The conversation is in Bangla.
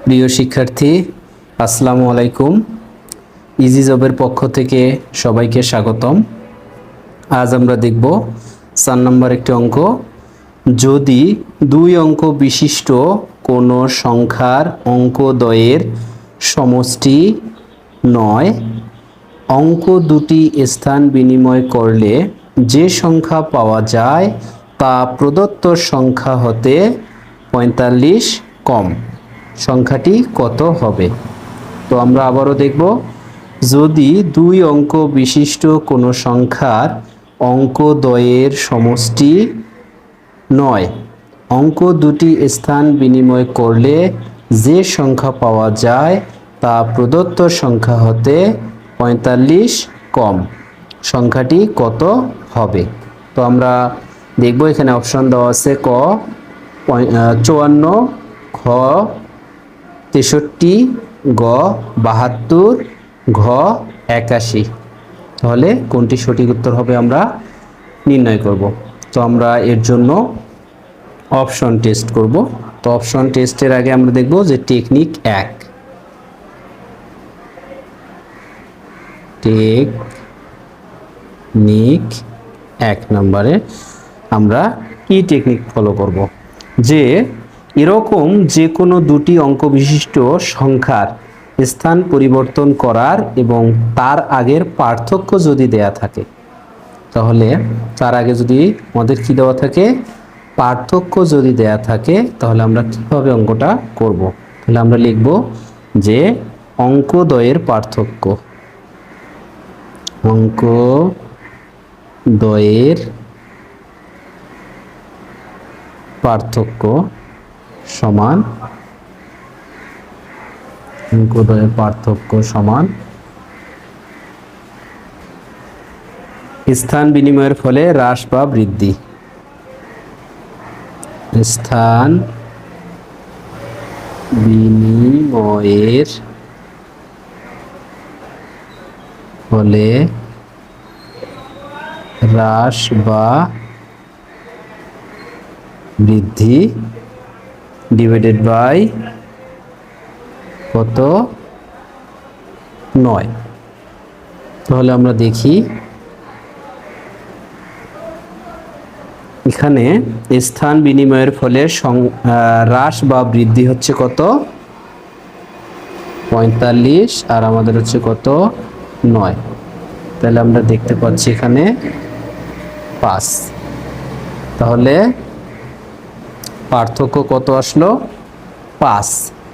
প্রিয় শিক্ষার্থী, আসসালামু আলাইকুম। ইজি জবের পক্ষ থেকে সবাইকে স্বাগতম। আজ আমরা দেখব 4 নম্বর একটি অঙ্ক। যদি 2 অঙ্ক বিশিষ্ট কোনো সংখ্যার অঙ্কদ্বয়ের সমষ্টি 9, অঙ্ক দুটি স্থান বিনিময় করলে যে সংখ্যা পাওয়া যায় তা প্রদত্ত সংখ্যা হতে 45 কম, সংখ্যাটি কত হবে? তো আমরা আবারও দেখব, যদি 2 অঙ্ক বিশিষ্ট কোনো সংখ্যার অঙ্কদ্বয়ের সমষ্টি 9, অঙ্ক দুটি স্থান বিনিময় করলে যে সংখ্যা পাওয়া যায় তা প্রদত্ত সংখ্যা হতে 45 কম, সংখ্যাটি কত হবে? তো আমরা দেখব, এখানে অপশন দেওয়া আছে ক 54, খ 63, গ 72, ঘ 81। তাহলে কোনটি সঠিক উত্তর হবে আমরা নির্ণয় করব। তো আমরা এর জন্য অপশন টেস্ট করব। তো অপশন টেস্টের আগে আমরা দেখব যে টেকনিক 1, টেকনিক 1 নম্বরে আমরা কি টেকনিক ফলো করব, যে এরকম যে কোনো দুটি অঙ্ক বিশিষ্ট সংখ্যার স্থান পরিবর্তন করার এবং তার আগের পার্থক্য যদি দেয়া থাকে, তাহলে তার আগে যদি আমাদের কি দেওয়া থাকে, পার্থক্য যদি দেয়া থাকে, তাহলে আমরা কিভাবে অঙ্কটা করব? তাহলে আমরা লিখব যে অঙ্কদ্বয়ের পার্থক্য, অঙ্কদ্বয়ের পার্থক্য সমান, অঙ্কদ্বয়ের পার্থক্য সমান স্থান বিনিময়ের ফলে হ্রাস বা বৃদ্ধি, স্থান বিনিময়ের ফলে হ্রাস বা বৃদ্ধি ডিভাইডেড বাই কত 9। তাহলে আমরা দেখি, এখানে স্থান বিনিময়ের ফলে হ্রাস বা বৃদ্ধি হচ্ছে কত 45, আর আমাদের হচ্ছে কত 9। তাহলে আমরা দেখতে পাচ্ছি এখানে 5। তাহলে পার্থক্য কত আসলো 5।